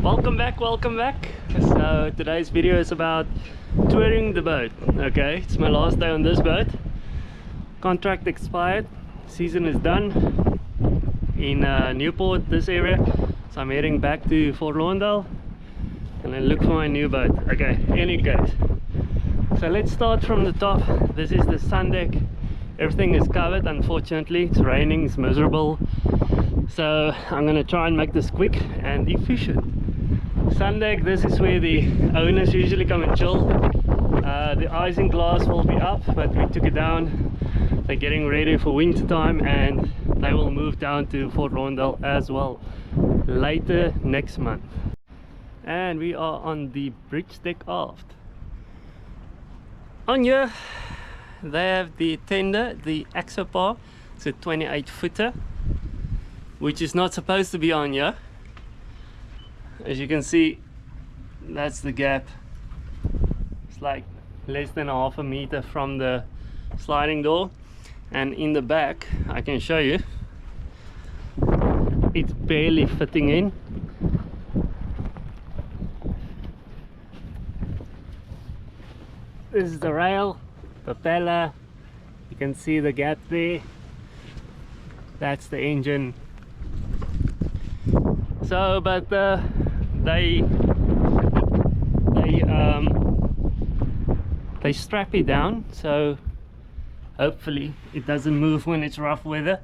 Welcome back. So today's video is about touring the boat. Okay, it's my last day on this boat. Contract expired, season is done in Newport, this area, so I'm heading back to Fort Lauderdale and then look for my new boat. Okay, any case, so let's start from the top. This is the sun deck. Everything is covered. Unfortunately, it's raining, it's miserable, so I'm gonna try and make this quick and efficient. Sun deck, this is where the owners usually come and chill. The icing glass will be up, but we took it down. They're getting ready for winter time and they will move down to Fort Lauderdale as well later next month. And we are on the bridge deck aft. On here they have the tender, the Axopar. It's a 28 footer, which is not supposed to be on here. As you can see, that's the gap. It's like less than half a meter from the sliding door, and in the back I can show you it's barely fitting in. This is the rail, propeller, you can see the gap there. That's the engine. So but they strap it down, so hopefully it doesn't move when it's rough weather.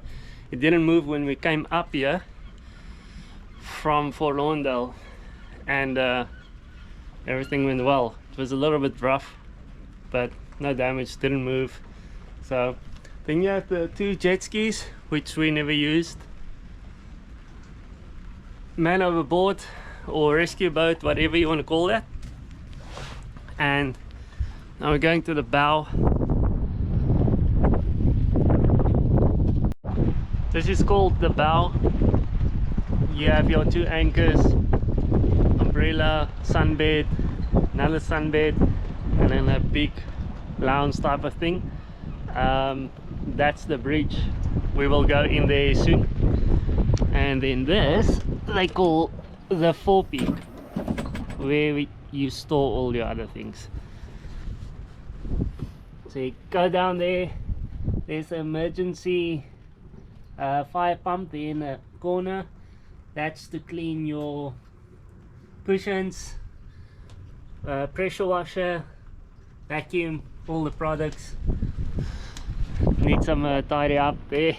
It didn't move when we came up here from Fort Lauderdale, and everything went well. It was a little bit rough, but no damage, didn't move. So then you have the two jet skis, which we never used. Man overboard or rescue boat, whatever you want to call that. And now we're going to the bow. This is called the bow. You have your two anchors, umbrella, sunbed, another sunbed, and then a big lounge type of thing. That's the bridge. We will go in there soon. And then this they call the forepeak, where you store all your other things. So you go down there, there's an emergency fire pump there in the corner. That's to clean your cushions, pressure washer, vacuum, all the products. Need some tidy up there.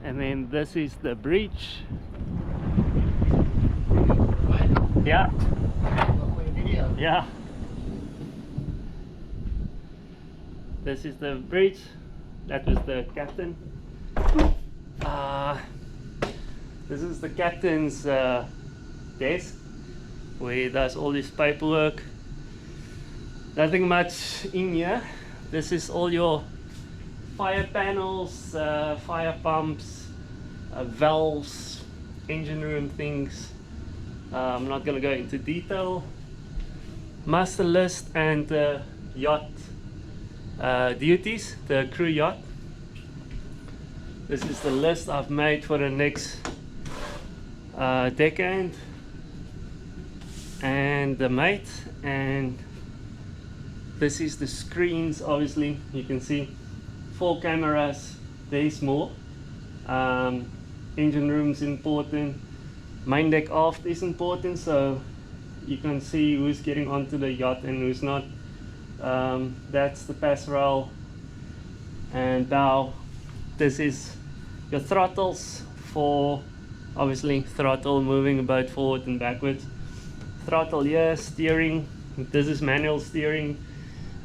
And then this is the bridge. Yeah. Yeah. This is the bridge. That was the captain. This is the captain's desk, where he does all his paperwork. Nothing much in here. This is all your fire panels, fire pumps, valves, engine room things. I'm not going to go into detail. Master list and yacht duties, the crew yacht. This is the list I've made for the next decade, and the mate. And this is the screens. Obviously you can see 4 cameras, there's more. Engine room's important, main deck aft is important, so you can see who's getting onto the yacht and who's not. That's the pass rail and bow. This is your throttles for, obviously, throttle moving the boat forward and backwards. Throttle here, steering, this is manual steering.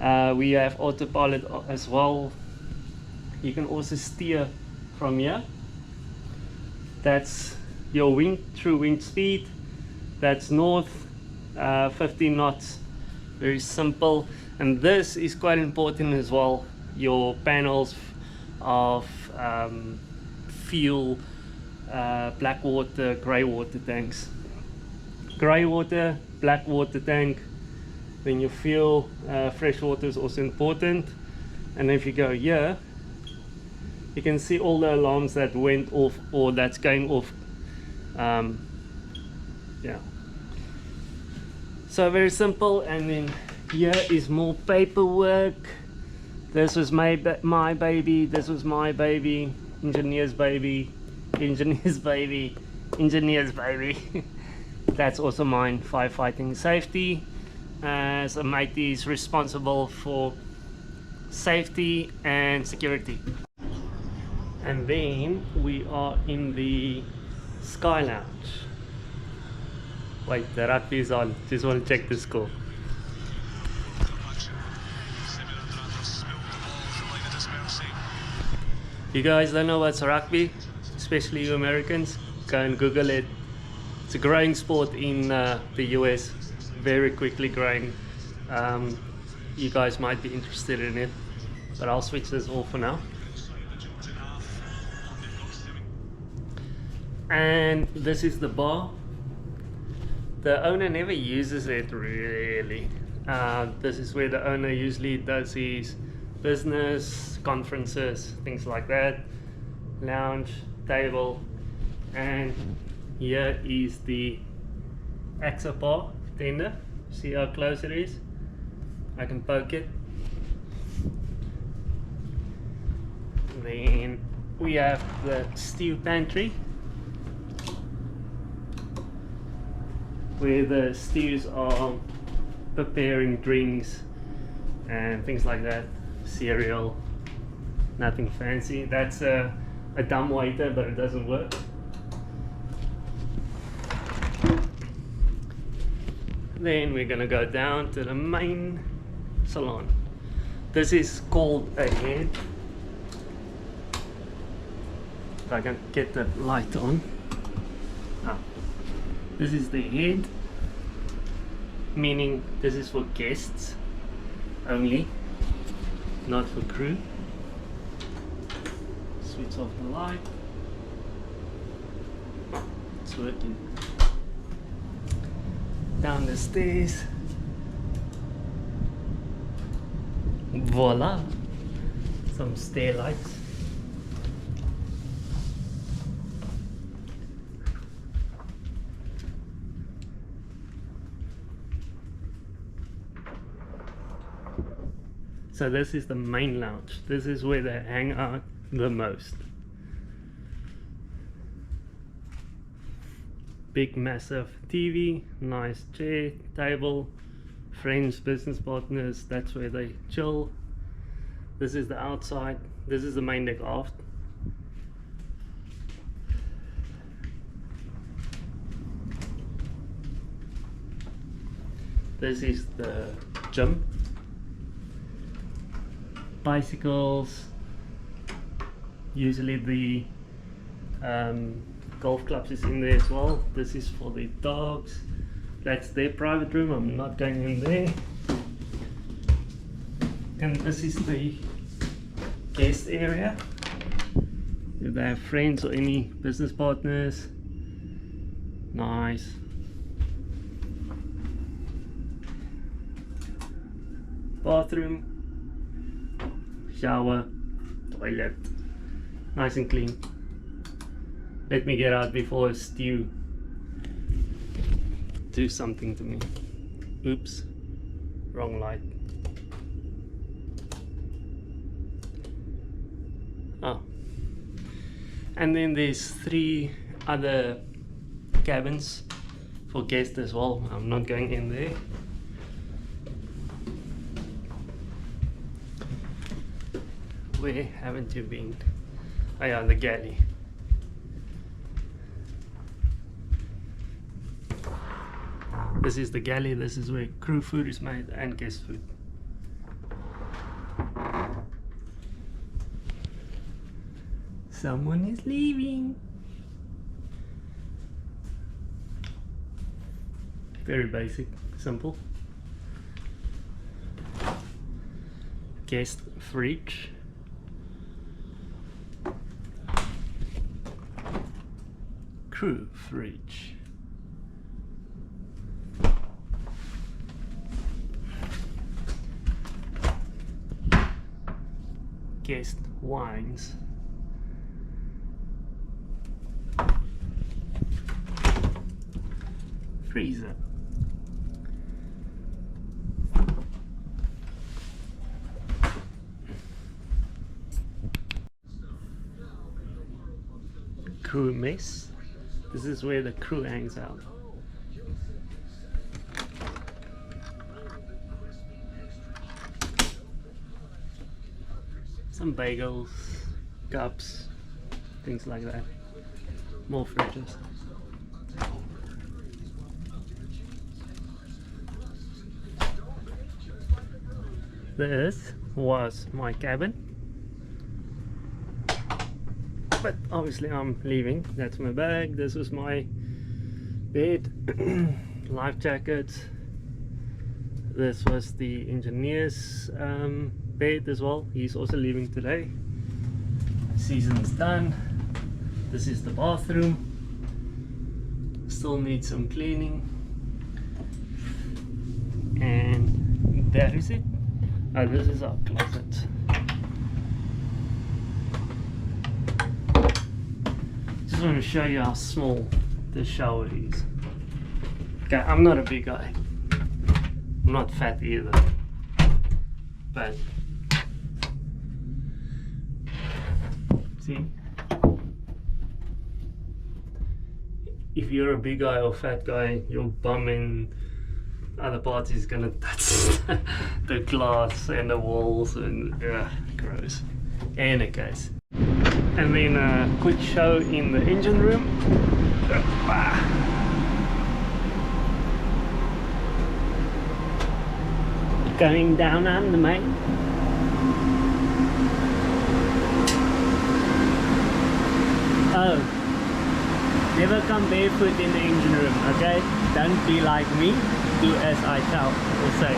We have autopilot as well. You can also steer from here. That's your wind, true wind speed. That's north, 15 knots. Very simple. And this is quite important as well. Your panels of fuel, black water, grey water tanks. Grey water, black water tank. Then your fuel, fresh water is also important. And if you go here, You can see all the alarms that went off or that's going off. Yeah, so very simple. And then here is more paperwork. This was my baby, this was my baby, engineer's baby, engineer's baby, engineer's baby. That's also mine. Firefighting safety, as a matey is responsible for safety and security. And then we are in the Sky Lounge. Wait, the rugby is on. Just want to check the score. You guys don't know what's rugby, especially you Americans, go and Google it. It's a growing sport in the US, very quickly growing. You guys might be interested in it, but I'll switch this off for now. And this is the bar. The owner never uses it really. This is where the owner usually does his business, conferences, things like that. Lounge, table, and here is the AXA bar tender. See how close it is? I can poke it. Then we have the stew pantry, where the stews are preparing drinks and things like that. Cereal, nothing fancy. That's a dumb waiter, but it doesn't work. Then we're gonna go down to the main salon. This is called a head. If I can get the light on. This is the head, meaning this is for guests only, not for crew. Switch off the light. It's working. Down the stairs. Voila! Some stair lights. So this is the main lounge. This is where they hang out the most. Big massive TV, nice chair, table, friends, business partners, that's where they chill. This is the outside. This is the main deck aft. This is the gym. Bicycles, usually the golf clubs is in there as well. This is for the dogs. That's their private room. I'm not going in there. And this is the guest area. If they have friends or any business partners, nice. Bathroom, shower, toilet, nice and clean. Let me get out before Stu do something to me. Oops, wrong light. Oh, and then there's 3 other cabins for guests as well. I'm not going in there. Where haven't you been? Oh yeah, the galley. This is the galley. This is where crew food is made and guest food. Someone is leaving. Very basic, simple. Guest fridge. Crew fridge. Guest wines. freezer. Crew mess. This is where the crew hangs out. Some bagels, cups, things like that. More fridges. This was my cabin, but obviously I'm leaving. That's my bag. This was my bed, life jackets. This was the engineer's bed as well. He's also leaving today. Season's done. This is the bathroom. Still needs some cleaning. And that is it. Oh, this is our closet. Just want to show you how small the shower is. Okay, I'm not a big guy. I'm not fat either. But see, if you're a big guy or fat guy, your bum in other parts is gonna touch the glass and the walls, and gross. In any case, and then a quick show in the engine room. Going down on the mate. Oh, never come barefoot in the engine room, okay? Don't be like me. Do as I tell or say.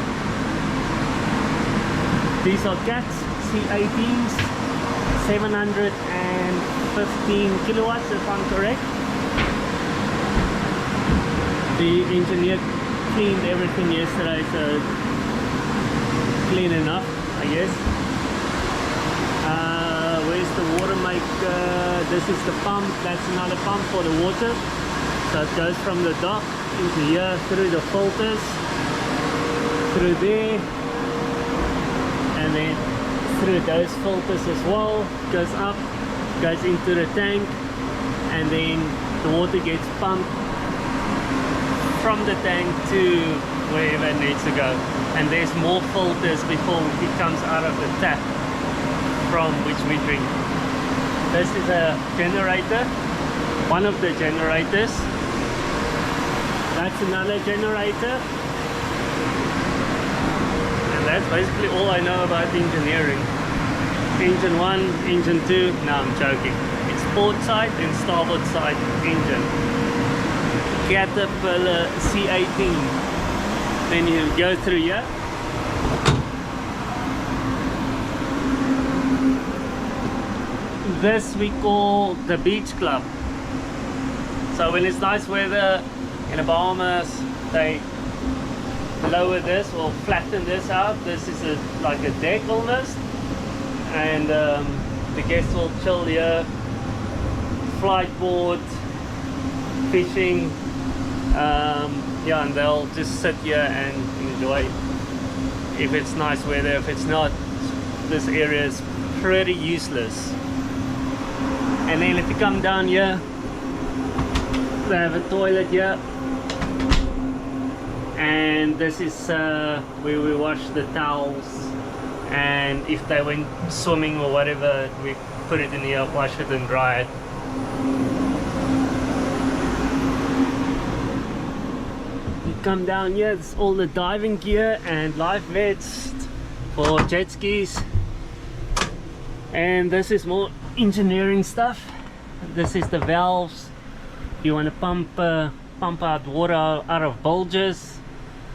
These are cats, C18s, 715 kilowatts if I'm correct. The engineer cleaned everything yesterday, so clean enough, I guess. Where's the water maker? This is the pump. That's another pump for the water. So it goes from the dock into here, through the filters, through there, and then through those filters as well. Goes up, goes into the tank, and then the water gets pumped from the tank to wherever it needs to go. And there's more filters before it comes out of the tap from which we drink. This is a generator, one of the generators. That's another generator. And that's basically all I know about engineering. Engine 1, engine 2, no, I'm joking. It's port side and starboard side engine. Caterpillar C18. Then you go through here. This we call the beach club. So when it's nice weather in the Bahamas, they lower this or flatten this out. This is like a deck almost, and the guests will chill here, flight board, fishing, yeah, and they'll just sit here and enjoy if it's nice weather. If it's not, this area is pretty useless. And then if you come down here, they have a toilet here, and this is where we wash the towels, and if they went swimming or whatever, we put it in here, wash it and dry it. You come down here, it's all the diving gear and life vests for jet skis, and this is more engineering stuff. This is the valves. You want to pump out water out of bulges.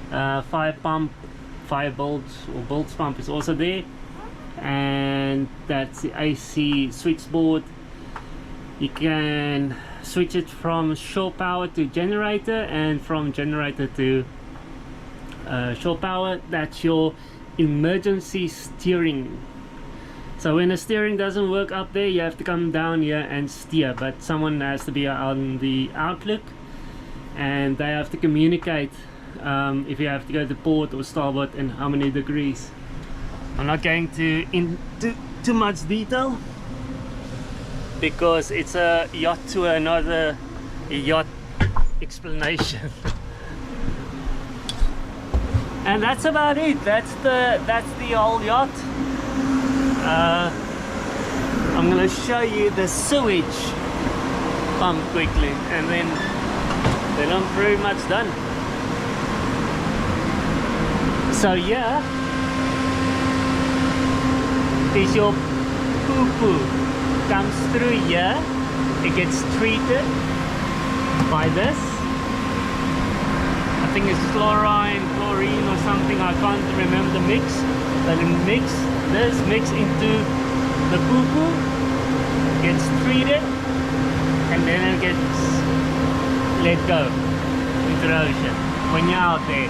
Fire pump, fire bulge or bulge pump is also there, and that's the AC switchboard. You can switch it from shore power to generator, and from generator to shore power. That's your emergency steering. So when the steering doesn't work up there, you have to come down here and steer, but someone has to be on the outlook. and they have to communicate if you have to go to port or starboard and how many degrees. I'm not going into too much detail because it's a yacht tour, not a yacht explanation. And that's about it. That's the whole yacht. I'm gonna show you the sewage pump quickly, and then I'm pretty much done. So yeah, is your poo-poo comes through here, it gets treated by this. I think it's chlorine, chlorine or something, I can't remember the mix. But it mix into the poo-poo, gets treated, and then it gets let go into the ocean. When you're out there,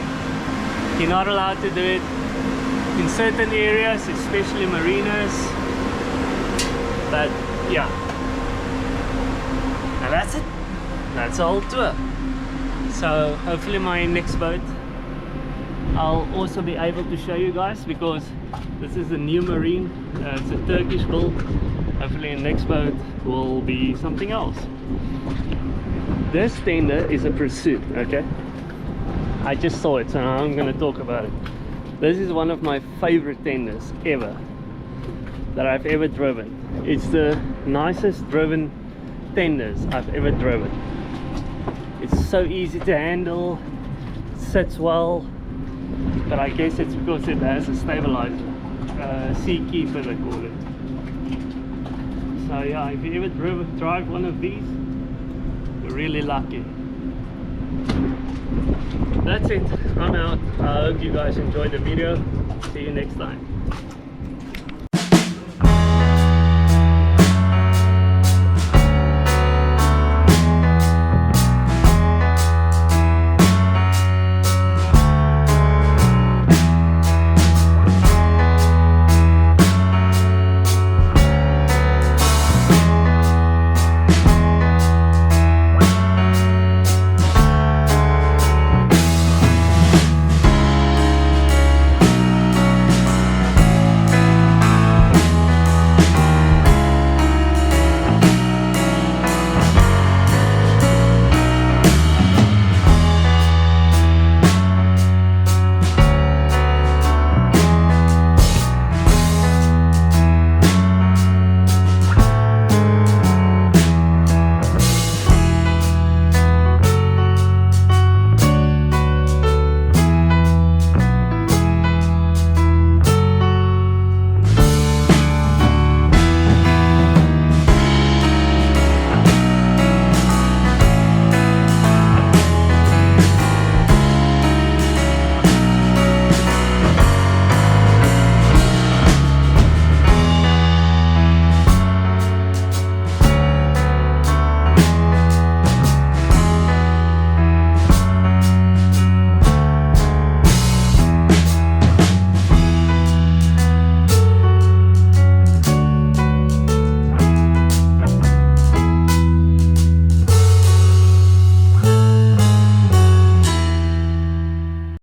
you're not allowed to do it in certain areas, especially marinas. But yeah, and that's it. That's the whole tour. So hopefully my next boat I'll also be able to show you guys, because this is a new marine. It's a Turkish build. Hopefully the next boat will be something else. This tender is a Pursuit, okay? I just saw it, so now I'm going to talk about it. This is one of my favorite tenders ever that I've ever driven. It's the nicest driven tenders I've ever driven. It's so easy to handle, it sits well, but I guess it's because it has a stabilizer, sea keeper they call it. So yeah, if you ever drive one of these, you're really lucky. That's it, I'm out. I hope you guys enjoyed the video. See you next time.